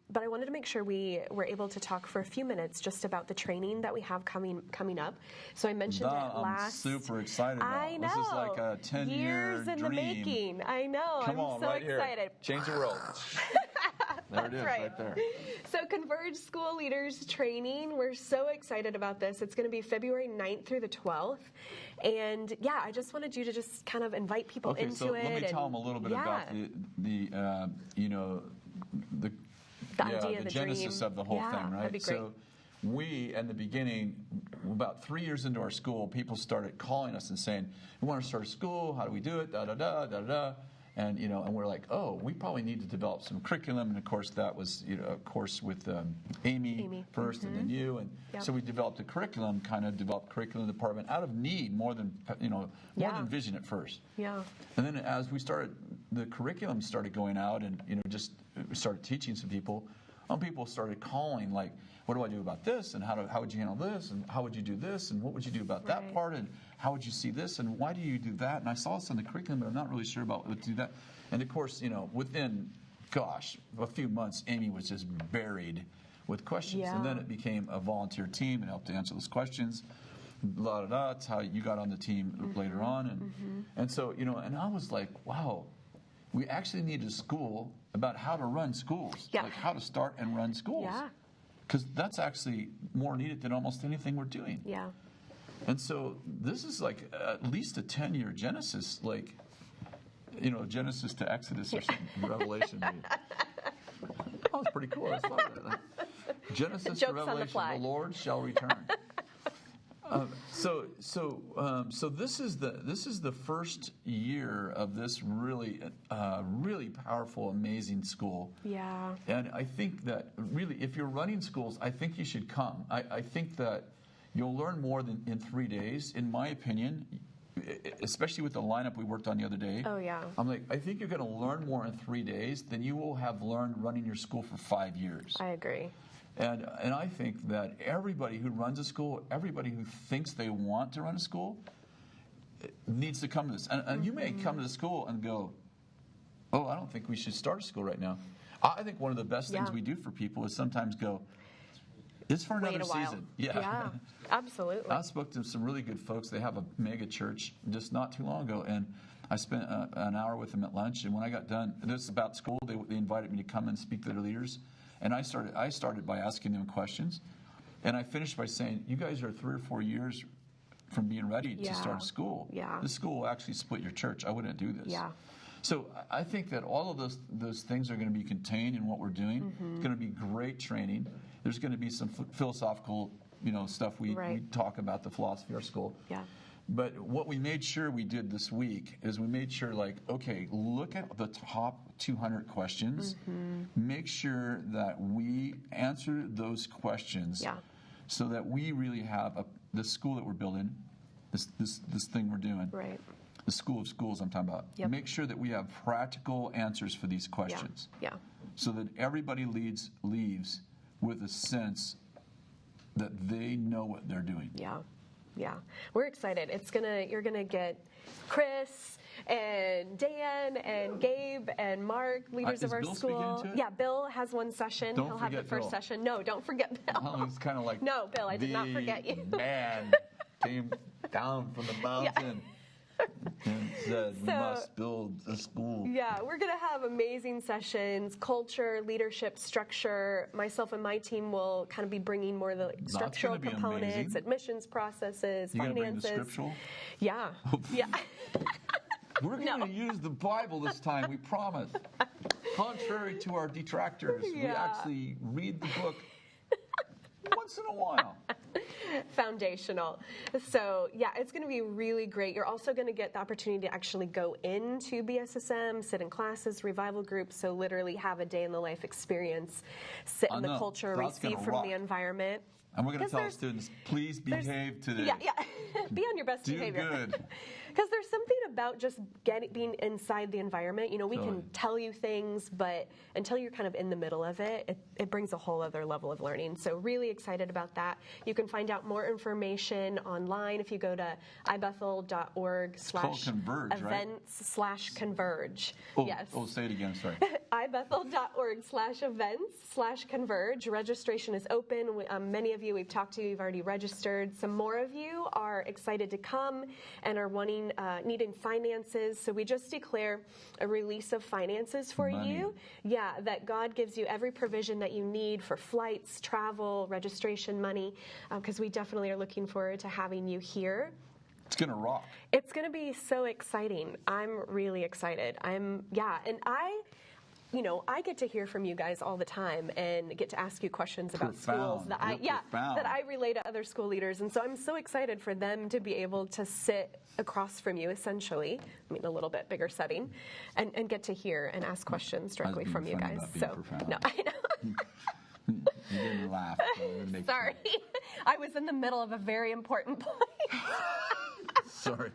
But I wanted to make sure we were able to talk for a few minutes just about the training that we have coming up. So I mentioned it last. I'm super excited about. I know. This is like a 10-year years in dream. the making. I know. Come I'm on, so right excited. Here. Change the world. There it is, right there. So Converge School Leaders Training, we're so excited about this. It's going to be February 9th through the 12th. And yeah, I just wanted you to just kind of invite people into it. Okay, so let me tell them a little bit about the idea, the genesis dream. of the whole thing, right? That'd be great. So we, in the beginning, about 3 years into our school, people started calling us and saying, we want to start a school, how do we do it, da-da-da. And, and we're like, oh, we probably need to develop some curriculum. And, of course, that was, a course with Amy first and then you. And so we developed a curriculum, curriculum department out of need more than vision at first. Yeah. And then as we started, the curriculum started going out and, just started teaching some people. People started calling, like, what do I do about this? And how would you handle this? And how would you do this? And what would you do about that part? And how would you see this? And why do you do that? And I saw this in the curriculum, but I'm not really sure about what to do that. And of course, within, a few months, Amy was just buried with questions. Yeah. And then it became a volunteer team and helped to answer those questions. That's how you got on the team later on. And so, and I was like, wow, we actually needed a school about how to run schools, like how to start and run schools. Yeah. Because that's actually more needed than almost anything we're doing. Yeah. And so this is like at least a 10-year Genesis, like, Genesis to Exodus or something, Revelation. That was pretty cool. I thought of that. Genesis to Revelation, the Lord shall return. So this is the first year of this really powerful, amazing school. Yeah. And I think that really, if you're running schools, I think you should come. I think that you'll learn more than in 3 days, in my opinion, especially with the lineup we worked on the other day. Oh, yeah. I think you're going to learn more in 3 days than you will have learned running your school for 5 years. I agree. And I think that everybody who runs a school, everybody who thinks they want to run a school, needs to come to this. And you may come to the school and go, oh, I don't think we should start a school right now. I think one of the best things we do for people is sometimes go, it's for another season. Yeah, absolutely. I spoke to some really good folks. They have a mega church just not too long ago, and I spent an hour with them at lunch. And when I got done, this is about school. They invited me to come and speak to their leaders. And I started by asking them questions, and I finished by saying, you guys are 3 or 4 years from being ready to start a school. Yeah. This school will actually split your church. I wouldn't do this. Yeah. So I think that all of those things are going to be contained in what we're doing. It's going to be great training. There's going to be some philosophical, stuff we talk about, the philosophy of our school. Yeah. But what we made sure we did this week is we made sure, okay, look at the top 200 questions. Make sure that we answer those questions so that we really have the school that we're building, this thing we're doing. Right. The school of schools I'm talking about. Yep. Make sure that we have practical answers for these questions. Yeah. So that everybody leaves with a sense that they know what they're doing. Yeah. Yeah, we're excited. You're gonna get Kris and Dan and Gabe and Mark, leaders of our Bill school. Speaking into it? Yeah, Bill has one session. He'll have the first session. No, don't forget Bill. Oh, it's kind of like no, Bill, I did not forget you. Man came down from the mountain. And said, we must build a school. Yeah, we're going to have amazing sessions, culture, leadership, structure. Myself and my team will kind of be bringing more of the structural components, amazing. Admissions processes, You're finances. Bring the scriptural? Yeah. Yeah. We're going to use the Bible this time, we promise. Contrary to our detractors, we actually read the book once in a while. Foundational. So, yeah, it's going to be really great. You're also going to get the opportunity to actually go into BSSM, sit in classes, revival groups, so literally have a day in the life experience, sit in the culture, receive from the environment. And we're going to tell students, please behave today. Yeah, yeah. Be on your best Do behavior. good. Because there's something about just being inside the environment. You know, we can tell you things, but until you're kind of in the middle of it, it brings a whole other level of learning. So really excited about that. You can find out more information online if you go to ibethel.org/events/converge. Yes. Oh, say it again, sorry. ibethel.org/events/converge. Registration is open. Many of you we've talked to, you've already registered. Some more of you are excited to come and are needing finances. So we just declare a release of finances for you. Yeah, that God gives you every provision that you need for flights, travel, registration money, because we definitely are looking forward to having you here. It's going to rock. It's going to be so exciting. I'm really excited. And I get to hear from you guys all the time and get to ask you questions about schools that I relay to other school leaders. And so I'm so excited for them to be able to sit across from you, essentially, I mean, a little bit bigger setting, and get to hear and ask questions directly from you guys. No, I know. You didn't laugh. Sorry. I was in the middle of a very important point. Sorry.